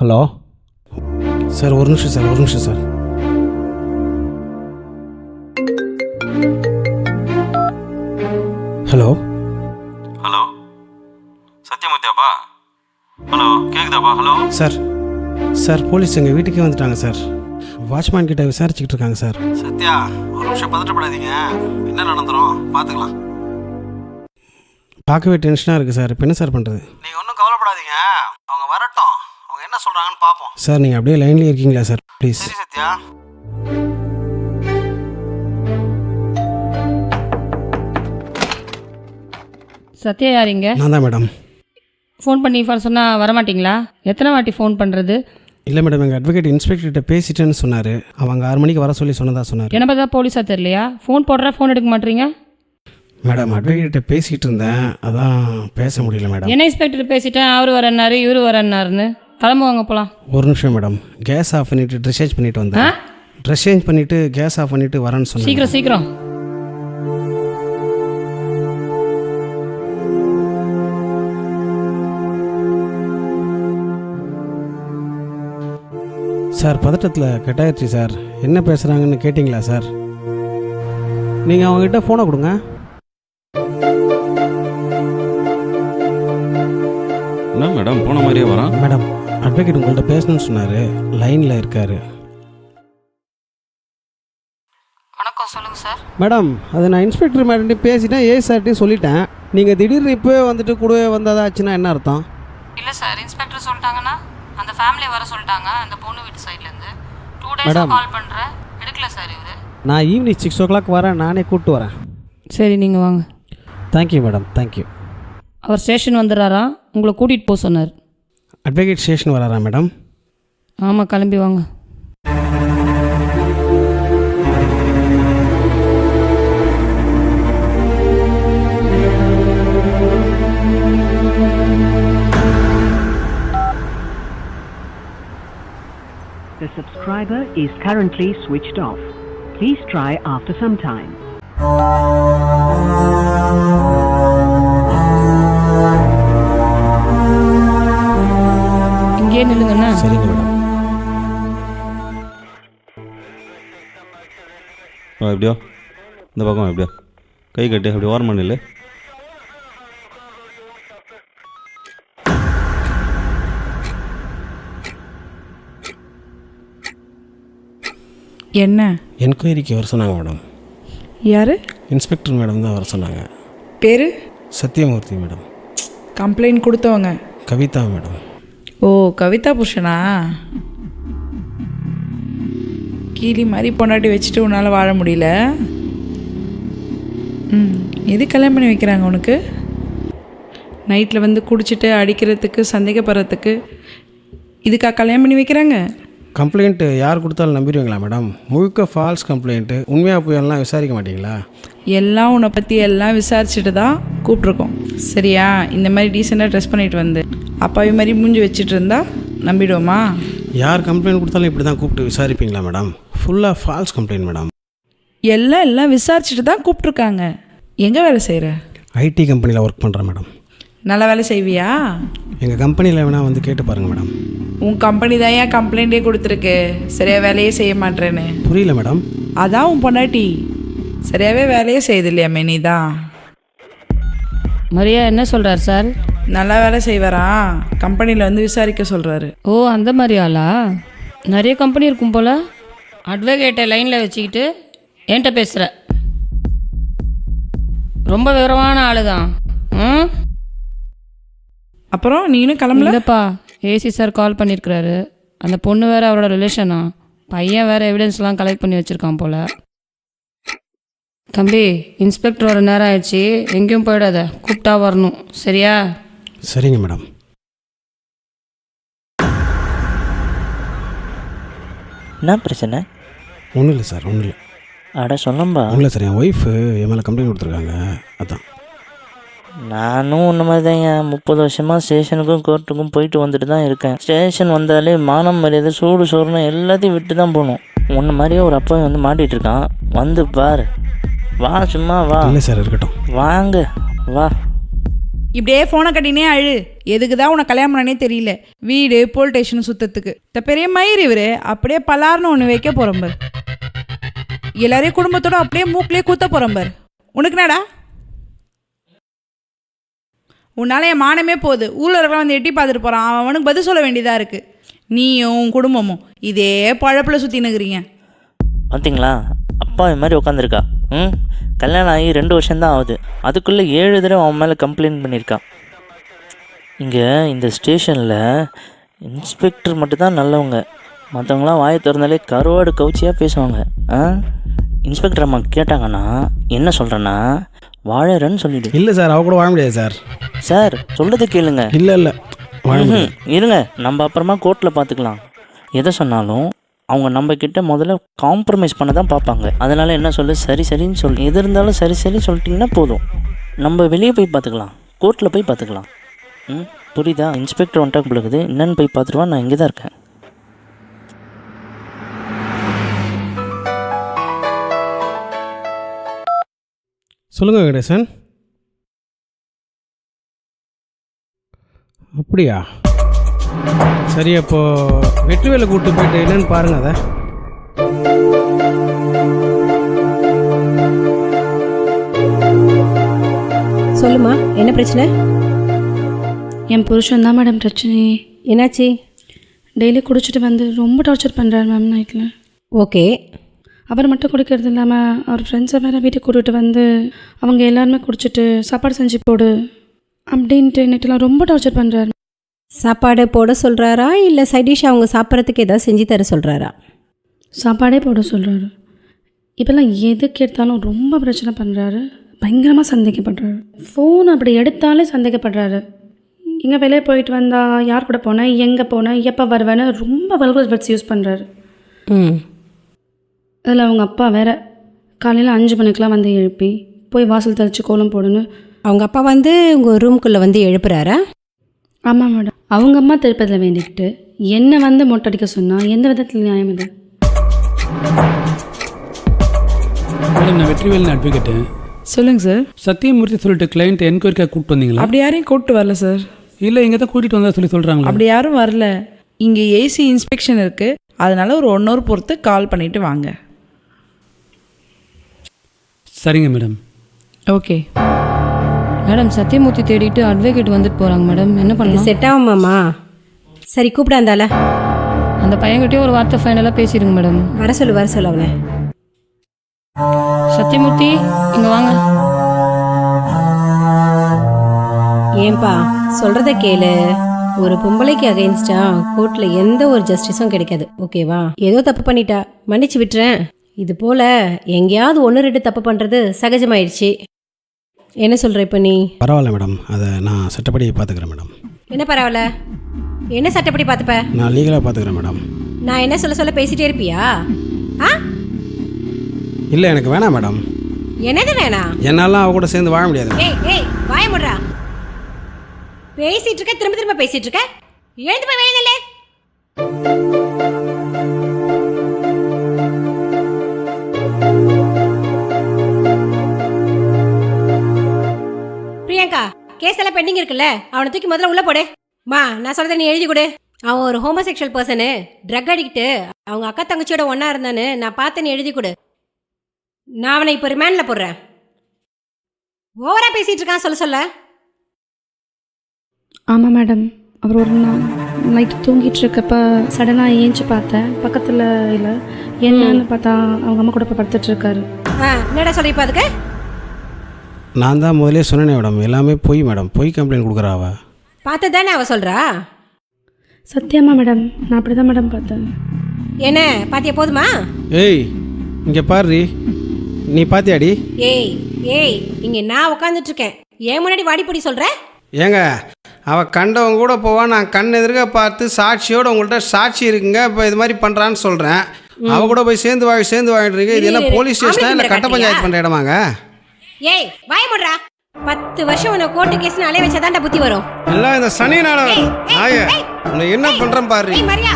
Hello sir, ஒரு நிமிஷம் sir, ஒரு நிமிஷம் சார். ஹலோ ஹலோ, சத்யமூர்த்தியாப்பா? ஹலோ, கேக்குதாப்பா? ஹலோ சார், சார் போலீஸ் எங்கள் வீட்டுக்கே வந்துட்டாங்க சார். வாட்ச்மேன் கிட்ட விசாரிச்சுக்கிட்டு இருக்காங்க சார். சத்யா, ஒரு நிமிஷம் பதட்டப்படாதீங்க. என்ன நடந்துரும் பார்த்துக்கலாம். பார்க்கவே டென்ஷனாக இருக்குது சார். இப்போ என்ன சார் பண்ணுறது? நீங்கள் ஒன்றும் கவலைப்படாதீங்க, அவங்க வரட்டும், அவங்க என்ன சொல்கிறாங்கன்னு பார்ப்போம். சார் நீங்கள் அப்படியே லைன்லேயே இருக்கீங்களா சார்? ப்ளீஸ். சரி சத்யா. சத்யா யாரிங்க? நான் தான் மேடம். ஃபோன் பண்ணி சொன்னால் வரமாட்டிங்களா? எத்தனை வாட்டி ஃபோன் பண்ணுறது? இல்லை மேடம், எங்கள் அட்வொகேட் இன்ஸ்பெக்டர்கிட்ட பேசிட்டேன்னு சொன்னார். அவங்க 6 மணிக்கு வர சொன்னதா சொன்னார். என்ன பார்த்தா போலீஸாக தெரியலையா? ஃபோன் போடுற, ஃபோன் எடுக்க மாட்டீங்க. மேடம், அட்வொகேட்ட பேசிகிட்டு இருந்தேன், அதான் பேச முடியல மேடம். என்ன இன்ஸ்பெக்டர் பேசிட்டேன், அவர் வரன்னாரு இவர் வரன்னாருன்னு. கிளம்புவாங்க போகலாம். ஒரு நிமிஷம் மேடம், கேஸ் ஆஃப் பண்ணிவிட்டு ட்ரெஸ் சேஞ்ச் பண்ணிவிட்டு வந்தேன். ட்ரெஸ் சேஞ்ச் பண்ணிவிட்டு கேஸ் ஆஃப் பண்ணிவிட்டு வரேன்னு சொன்னேன். சீக்கிரம் சீக்கிரம். சார், பதட்டத்தில் கட்டாயிருச்சு சார். என்ன பேசுகிறாங்கன்னு கேட்டிங்களா சார்? நீங்கள் அவங்ககிட்ட ஃபோனை கொடுங்க. என்ன மேடம், போன மாதிரியே வரான்? மேடம், அட்வொகேட் உங்கள்கிட்ட பேசணும்னு சொன்னார், லைனில் இருக்கார். வணக்கம், சொல்லுங்கள் சார். மேடம், அது நான் இன்ஸ்பெக்டர் மேடம் பேசிட்டேன், சார்ட்டையும் சொல்லிட்டேன். நீங்கள் திடீர்னு இப்போவே வந்துட்டு கூடவே வந்ததாச்சுன்னா என்ன அர்த்தம்? இல்லை சார், இன்ஸ்பெக்டர் சொல்லிட்டாங்கன்னா அந்த ஃபேமிலியை வர சொல்லிட்டாங்க, அந்த பொண்ணு வீட்டு சைட்லேருந்து. 2 days மேடம், கால் பண்ணுறேன், எடுக்கல சார் இவர். நான் ஈவினிங் 6 o'clock வரேன், நானே கூப்பிட்டு வரேன். சரி, நீங்கள் வாங்க. Thank you madam, thank you. அவர் ஸ்டேஷன் வந்துடுறாரா? உங்களை கூட்டிகிட்டு போக சொன்னார். அட்வொகேட் ஸ்டேஷன் வராரா மேடம்? ஆமாம், கிளம்பி வாங்க. The subscriber is currently switched off. Please try after some time. இங்கே நில்லுங்கண்ணா. சரிங்க மேடம். எப்படியோ இந்த பக்கம் எப்படியோ கை கட்டி அப்படி ஓரமாக நில்லு. என்ன என்கொயரிக்கு வர சொன்னாங்க மேடம். யார்? இன்ஸ்பெக்டர் மேடம் தான் வர சொன்னாங்க. பேர்? சத்யமூர்த்தி மேடம். கம்ப்ளைண்ட் கொடுத்தவங்க? கவிதா மேடம். ஓ, கவிதா புருஷனா? கீழி மாதிரி பொண்டாட்டி வச்சுட்டு உன்னால் வாழ முடியல. எது கல்யாணம் பண்ணி வைக்கிறாங்க உனக்கு? நைட்டில் வந்து குடிச்சிட்டு அடிக்கிறதுக்கு, சந்தேகப்படுறதுக்கு இதுக்காக கல்யாணம் பண்ணி வைக்கிறாங்க? கம்ப்ளைண்ட்டு யார் கொடுத்தாலும் நம்பிடுவீங்களா மேடம்? முழுக்க ஃபால்ஸ் கம்ப்ளைண்ட்டு. உண்மையாக போய் எல்லாம் விசாரிக்க மாட்டீங்களா? எல்லாம் உன்னை பற்றி எல்லாம் விசாரிச்சுட்டு தான் கூப்பிட்ருக்கோம், சரியா? இந்த மாதிரி டீசெண்டாக ட்ரெஸ் பண்ணிட்டு வந்து அப்பாவி மாதிரி மூஞ்சி வச்சுட்டு இருந்தா நம்பிடுவோமா? யார் கம்ப்ளைண்ட் கொடுத்தாலும் இப்படி தான் கூப்பிட்டு விசாரிப்பீங்களா மேடம்? ஃபுல்லாக ஃபால்ஸ் கம்ப்ளைண்ட் மேடம். எல்லாம் விசாரிச்சுட்டு தான் கூப்பிட்ருக்காங்க. எங்கே வேலை செய்கிற? ஐடி கம்பெனியில் ஒர்க் பண்ணுறேன் மேடம். நல்ல வேலை செய்வியா? எங்கள் கம்பெனியில் வேணால் வந்து கேட்டு பாருங்கள் மேடம். உன் கம்பெனி தான் ஏன் கம்ப்ளைண்ட்டே கொடுத்துருக்கு, சரியாக வேலையே செய்ய மாட்டேறேன்னு. புரியல மேடம். அதான் உன் பொண்டாட்டி சரியாகவே வேலையே செய்யுது இல்லையாமே, நீ தான். மரியா என்ன சொல்கிறார் சார்? நல்லா வேலை செய்வாரா? கம்பெனியில் வந்து விசாரிக்க சொல்கிறாரு. ஓ, அந்த மாதிரி ஆளா? நிறைய கம்பெனி இருக்கும் போல். அட்வொகேட்டை லைனில் வச்சுக்கிட்டு என்கிட்ட பேசுகிற ரொம்ப விவரமான ஆளு தான். அப்புறம் நீனும் கிளம்பல? இல்லைப்பா, ஏசி சார் கால் பண்ணியிருக்கிறாரு. அந்த பொண்ணு வேறு அவரோட ரிலேஷனா, பையன் வேறு எவிடன்ஸ்லாம் கலெக்ட் பண்ணி வச்சுருக்கான் போல். தம்பி, இன்ஸ்பெக்டர் வர நேரம் ஆயிடுச்சு, எங்கேயும் போயிடாத, கூப்பிட்டா வரணும், சரியா? சரிங்க மேடம். என்ன பிரச்சனை? ஒன்றும் இல்லை சார், ஒன்றும் இல்லை. அட சொல்லம்பா. ஒன்றும் இல்லை சார், என் ஒய்ஃபு என் மேலே கம்ப்ளைண்ட் கொடுத்துருக்காங்க, அதான். நானும் உன்ன மாதிரி தான் 30 வருஷமாக ஸ்டேஷனுக்கும் கோர்ட்டுக்கும் போயிட்டு வந்துட்டு தான் இருக்கேன். ஸ்டேஷன் வந்தாலே மானம் மரியாதை சூடு சோறுன்னு எல்லாத்தையும் விட்டு தான் போகணும். உன்ன மாதிரியே ஒரு அப்பாவை வந்து மாட்டிகிட்டு இருக்கான், வந்து பாரு. வா, சும்மா வா. இல்லை சார், இருக்கட்டும். வாங்க, வா. இப்படியே ஃபோனை கட்டினே அழு. எதுக்கு தான் உனக்கு கல்யாணம் பண்ணனே தெரியல. வீடு போலீஸ் ஸ்டேஷன் சுத்தத்துக்கு. இந்த பெரிய மயிர் இவர் அப்படியே பலார்னு ஒன்று வைக்க போகிறோம் பார். எல்லாரையும் குடும்பத்தோட அப்படியே மூக்கிலே கூத்த போகிறோம் பார். உனக்கு என்னடா? உன்னால என் மானமே போகுது. ஊரில் இருக்கலாம் வந்து எட்டி பார்த்துட்டு போகிறான். அவனுக்கு பதில் சொல்ல வேண்டியதாக இருக்குது. நீயும் உன் குடும்பமும் இதே பழப்பில் சுற்றி நிற்கிறீங்க. பார்த்தீங்களா, அப்பா இது மாதிரி உட்காந்துருக்கா. கல்யாணம் ஆகி 2 வருஷம்தான் ஆகுது. அதுக்குள்ளே 7 தடவை அவன் மேலே கம்ப்ளைண்ட் பண்ணியிருக்கான். இங்கே இந்த ஸ்டேஷனில் இன்ஸ்பெக்டர் மட்டும்தான் நல்லவங்க. மற்றவங்களாம் வாயை திறந்தாலே கருவாடு கவுச்சியாக பேசுவாங்க. இன்ஸ்பெக்டர் அம்மா கேட்டாங்கன்னா என்ன சொல்கிறேன்னா வாழறன்னு சொல்லிடு. இல்லை சார், அவ கூட வாழ முடியாது சார். சார் சொல்கிறத கேளுங்க. இல்லை இருங்க, நம்ம அப்புறமா கோர்ட்டில் பார்த்துக்கலாம். எதை சொன்னாலும் அவங்க நம்மக்கிட்ட முதல்ல காம்ப்ரமைஸ் பண்ண தான் பார்ப்பாங்க. அதனால் என்ன சொல்லு, சரின்னு சொல்லு. எது இருந்தாலும் சரி சொல்லிட்டிங்கன்னா போதும். நம்ம வெளியே போய் பார்த்துக்கலாம், கோர்ட்டில் போய் பார்த்துக்கலாம். புரியுதா? இன்ஸ்பெக்டர் வந்துட்டா பிள்ளைக்குது, என்னென்னு போய் பார்த்துருவா. நான் இங்கே தான் இருக்கேன். சொல்லுங்கள் கணேசன். அப்படியா? சரி, அப்போது வெற்றிவேலை கூப்பிட்டு போயிட்டு என்னன்னு பாருங்கள். அதை சொல்லுமா, என்ன பிரச்சனை? என் புருஷன் தான் மேடம் பிரச்சனை. என்னாச்சு? டெய்லி குடிச்சிட்டு வந்து ரொம்ப டார்ச்சர் பண்ணுறாரு மேம் நைட்டில். ஓகே. அவர் மட்டும் குடிக்கிறது இல்லாமல் அவர் ஃப்ரெண்ட்ஸை வேறு வீட்டுக்கு கூட்டிகிட்டு வந்து அவங்க எல்லாருமே குடிச்சிட்டு சாப்பாடு செஞ்சு போடு அப்படின்ட்டு நைட்டெலாம் ரொம்ப டார்ச்சர் பண்ணுறாரு. சாப்பாடு போட சொல்கிறாரா இல்லை சைடிஷ் அவங்க சாப்பிட்றதுக்கு ஏதாவது செஞ்சு தர சொல்கிறாரா? சாப்பாடே போட சொல்கிறாரு. இப்போல்லாம் எதுக்கு எடுத்தாலும் ரொம்ப பிரச்சனை பண்ணுறாரு. பயங்கரமாக சந்தேகப்படுறாரு. ஃபோன் அப்படி எடுத்தாலே சந்தேகப்படுறாரு. இங்கே வெளியே போயிட்டு வந்தால் யார் கூட போனேன், எங்கே போனேன், எப்போ வருவேன்னு ரொம்ப வல்கர் வேர்ட்ஸ் யூஸ் பண்ணுறாரு. அதில் அவங்க அப்பா வேறு காலையில் 5 மணிக்கெலாம் வந்து எழுப்பி போய் வாசல் தெளித்து கோலம் போடணும். அவங்க அப்பா வந்து உங்கள் ரூம்குள்ளே வந்து எழுப்புறாரா? ஆமாம் மேடம். அவங்க அம்மா திருப்பதியில் வேண்டிக்கிட்டு என்னை வந்து மொட்டடிக்க சொன்னால் எந்த விதத்தில் நியாயம் இது? மேடம், நான் வெற்றிவேலன் அட்வொகேட்டு. சொல்லுங்கள் சார். சத்தியமூர்த்தி சொல்லிட்டு கிளைண்ட் என்கொயரிக்காக கூப்பிட்டு வந்தீங்களா? அப்படி யாரையும் கூப்பிட்டு வரல சார். இல்லை, இங்கே தான் கூட்டிகிட்டு வந்தா சொல்கிறாங்களா? அப்படி யாரும் வரல. இங்கே ஏசி இன்ஸ்பெக்ஷன் இருக்குது. அதனால் ஒரு 1 hour பொறுத்து கால் பண்ணிவிட்டு வாங்க. சரிங்க மேடம். ஓகே மேடம், சத்தியமூர்த்தி தேடிட்டு அட்வொகேட் வந்துட்டு போகிறாங்க மேடம். என்ன பண்ணலாம்? செட் ஆகுமாம்மா? சரி, கூப்பிடாந்தால அந்த பையன்கிட்டயே ஒரு வார்த்தை ஃபைனலாக பேசிடுங்க மேடம். வர சொல்லு அவனை. சத்தியமூர்த்தி, இங்கே வாங்க. ஏன்பா, சொல்கிறத கேளு. ஒரு பொம்பளைக்கு அகைன்ஸ்டா கோர்ட்டில் எந்த ஒரு ஜஸ்டிஸும் கிடைக்காது. ஓகேவா? ஏதோ தப்பு பண்ணிட்டா, மன்னிச்சு விட்டுறேன். இது போல் எங்கேயாவது 1-2 தப்பு பண்ணுறது சகஜமாயிடுச்சு. என்ன சொல்கிற இப்போ நீ? பரவாயில்ல மேடம், அதை நான் சட்டப்படி பார்த்துக்கிறேன் மேடம். என்ன பரவாயில்ல? என்ன சட்டப்படி பார்த்துப்ப? நான் லீகலாக பார்த்துக்கிறேன் மேடம். நான் என்ன சொல்ல பேசிட்டே இருப்பியா? இல்லை, எனக்கு வேணாம் மேடம். என்னது வேணாம்? என்னாலாம் அவ கூட சேர்ந்து வாழ முடியாது. ஏய் வாய முடுறா. பேசிட்டு இருக்க, திரும்ப பேசிட்டு இருக்க. எழுந்து போய் வேலையில. பிரியங்கா, கேஸ் எல்லாம் பெண்டிங் இருக்குல்ல, அவனை தூக்கி முதல்ல உள்ள போடு. நான் சொல்றத நீ எழுதி கொடு. அவன் ஒரு ஹோமோசெக்சுவல் பர்சனு, ட்ரக் அடிக்ட்டு, அவங்க அக்கா தங்கச்சியோட ஒன்னா இருந்தான்னு நான் பார்த்து நீ எழுதி கொடு. நான் அவனை இப்போ ரிமாண்டில் போடுறேன். ஓவரா பேசிட்டு இருக்கான் சொல்ல. ஆமாம் மேடம். அவர் ஒரு நாள் நைட்டு தூங்கிட்டு இருக்கப்ப சடனாக ஏஞ்சி பார்த்தேன். பக்கத்தில் இல்லை, என்னன்னு பார்த்தா அவங்க அம்மா கூட போய் படுத்துட்டு இருக்காரு. என்னடா சொல்லிப்பா அதுக்கு? நான் தான் முதலே சொன்னேனே மேடம், எல்லாமே பொய் மேடம். பொய் கம்ப்ளைண்ட் கொடுக்குறா அவ. பார்த்து தானே அவ சொல்கிறா? சத்தியமா மேடம், நான் அப்படி தான் மேடம் பார்த்தேன். என்ன பாத்தியா? போதுமா? ஏய், இங்கே பாரு, நீ பாத்தியாடி? ஏய் இங்கே நான் உட்காந்துட்டு இருக்கேன், ஏன் முன்னாடி வாடிப்படி சொல்கிற? ஏங்க, அவள் கண்டவங்க கூட போவான், நான் கண் எதிர்க்க பார்த்து சாட்சியோடு உங்கள்கிட்ட சாட்சி இருக்குங்க, இப்போ இது மாதிரி பண்ணுறான்னு சொல்கிறேன். அவள் கூட போய் சேர்ந்து வாங்கிட்டுருக்கு. இது என்ன போலீஸ் ஸ்டேஷனா இல்லை கட்ட பஞ்சாயத்து பண்ணுற இடமாங்க? ஏய் வாய முடுறா. 10 வருஷம் உன்னை கோர்ட்டு கேஸ்னு அலைய வச்சாதான்டா புத்தி வரும். எல்லாம் இந்த சனி நாள உன்னை என்ன பண்ணுறேன் பாரு. மரியா,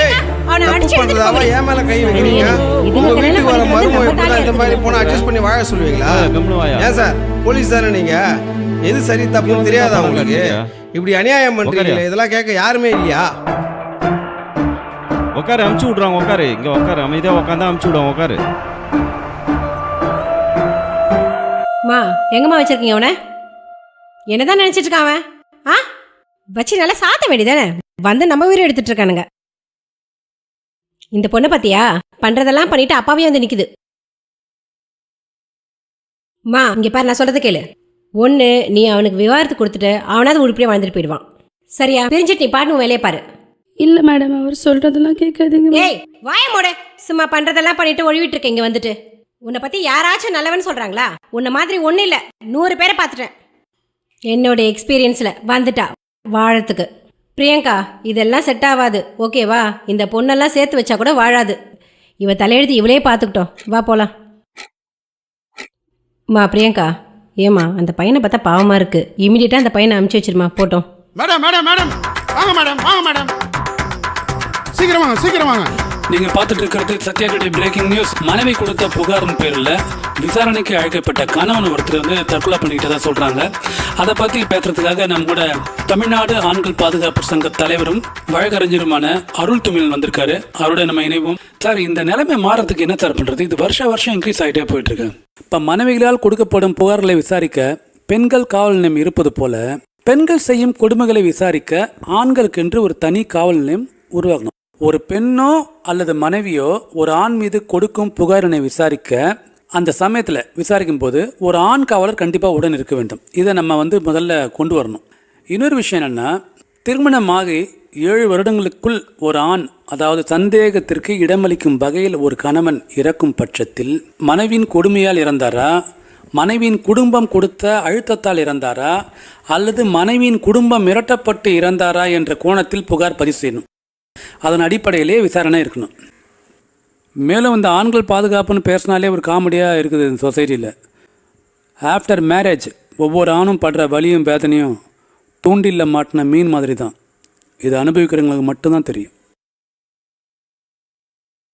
ஏய் அவனை தப்பு அடிச்சு எடுத்துட்டு பண்றதாவா போங்க. ஏன் மேல கை வைக்கிறீங்க? இதுல உங்க கல்யாணம் வீட்டுக்கு வர பண்ணிக்கிறது மருமக நம்ம எப்படிலாம் இந்த மாதிரி போனா அட்ஜஸ்ட் பண்ணி வாழ சொல்லுவீங்களா? கம்முனு வாயா. ஏன் சார் போலீஸ் தானே நீங்க? எது சரி தப்புன்னு தெரியாதா உங்களுக்கு? இப்படி அநியாயம் பண்றீங்களே, இதெல்லாம் கேட்க யாருமே இல்லையா? உட்காரு, அமுச்சு விட்றாங்க, உட்காரு. இங்கே உட்காரு, அமைதியாக உட்காந்து அமுச்சு விடுவாங்க, உட்காரு. மா எங்கம்மா வச்சிருக்கீங்க அவனை? என்னதான் நினைச்சிட்டு இருக்கான் அவன்? ஆ வச்சு நல்லா சாத்த வேண்டியதானே? வந்து நம்ம உயிரை எடுத்துட்டு இருக்கானுங்க. இந்த பொண்ணை பாத்தியா? பண்றதெல்லாம் பண்ணிட்டு அப்பாவே வந்து நிக்குது. மா இங்க பாரு, நான் சொல்றது கேளு. ஒண்ணு நீ அவனுக்கு விவாகரத்து கொடுத்துட்டு அவனாவது உருப்படியா வாழ்ந்துட்டு போயிடுவான். சரியா? பிரிஞ்சிட்டு நீ பாட்டு உன் வேலையை பாரு. இல்லை மேடம், அவர் சொல்கிறதெல்லாம் கேட்காதீங்க. ஏய் வாய மூடு. சும்மா பண்றதெல்லாம் பண்ணிட்டு ஒழிவிட்டு இருக்க இங்க வந்துட்டு. உன்னை பத்தி யாராச்சும் நல்லவன் சொல்றாங்களா? உன்னை மாதிரி ஒன்றும் இல்லை, 100 பேரை பார்த்துட்டேன். என்னோட எக்ஸ்பீரியன்ஸில் வந்துட்டா வாழறதுக்கு. பிரியங்கா இதெல்லாம் செட் ஆகாது, ஓகேவா? இந்த பொண்ணெல்லாம் சேர்த்து வச்சா கூட வாழாது. இவ தலையெழுத்து இவளே பார்த்துக்கிட்டோம். வா போலாம். மா பிரியங்கா, ஏமா அந்த பையனை பார்த்தா பாவமா இருக்கு. இமீடியட்டா அந்த பையனை அனுப்பிச்சு வச்சிருமா, போட்டோம். மேடம் மேடம் மேடம் வாங்க மேடம், வாங்க மேடம், சீக்கிரம் வாங்க, சீக்கிரம் வாங்க. நீங்க பார்த்துட்டு இருக்கிறது சத்யா டுடே பிரேக்கிங் நியூஸ். மனைவி கொடுத்த புகாரின் பேரில் விசாரணைக்கு அழைக்கப்பட்ட கணவன் ஒருத்தர் வந்து தற்கொலை பண்ணிக்கிட்டதா சொல்றாங்க. அதை பத்தி பேசுறதுக்காக நம்ம கூட தமிழ்நாடு ஆண்கள் பாதுகாப்பு சங்க தலைவரும் வழக்கறிஞருமான அருள் துமிழ் வந்திருக்காரு. அவரோட நம்ம இணைவோம். சார், இந்த நிலைமை மாறதுக்கு என்ன சார் பண்றது? இது வருஷம் இன்க்ரீஸ் ஆகிட்டே போயிட்டு இருக்கு. இப்ப மனைவிகளால் கொடுக்கப்படும் புகார்களை விசாரிக்க பெண்கள் காவல் நிலையம் இருப்பது போல, பெண்கள் செய்யும் கொடுமைகளை விசாரிக்க ஆண்களுக்கு என்று ஒரு தனி காவல் நிலையம் உருவாகணும். ஒரு பெண்ணோ அல்லது மனைவியோ ஒரு ஆண் மீது கொடுக்கும் புகாரினை விசாரிக்க அந்த சமயத்தில் விசாரிக்கும் போது ஒரு ஆண் காவலர் கண்டிப்பாக உடன் இருக்க வேண்டும். இதை நம்ம முதல்ல கொண்டு வரணும். இன்னொரு விஷயம் என்னென்னா, திருமணமாகி 7 வருடங்களுக்குள் ஒரு ஆண், அதாவது சந்தேகத்திற்கு இடமளிக்கும் வகையில் ஒரு கணவன் இறக்கும் பட்சத்தில் மனைவியின் கொடுமையால் இறந்தாரா, மனைவியின் குடும்பம் கொடுத்த அழுத்தத்தால் இறந்தாரா, அல்லது மனைவியின் குடும்பம் மிரட்டப்பட்டு இறந்தாரா என்ற கோணத்தில் புகார் பதிவு செய்யணும். அதன் அடிப்படையிலே விசாரணை இருக்கணும். மேலும் இந்த ஆண்கள் பாதுகாப்புன்னு பேசினாலே ஒரு காமெடியாக இருக்குது இந்த சொசைட்டியில். ஆஃப்டர் மேரேஜ் ஒவ்வொரு ஆணும் படுற வலியும் வேதனையும் தூண்டிலில் மாட்டின மீன் மாதிரி தான். இதை அனுபவிக்கிறவங்களுக்கு மட்டும்தான் தெரியும்.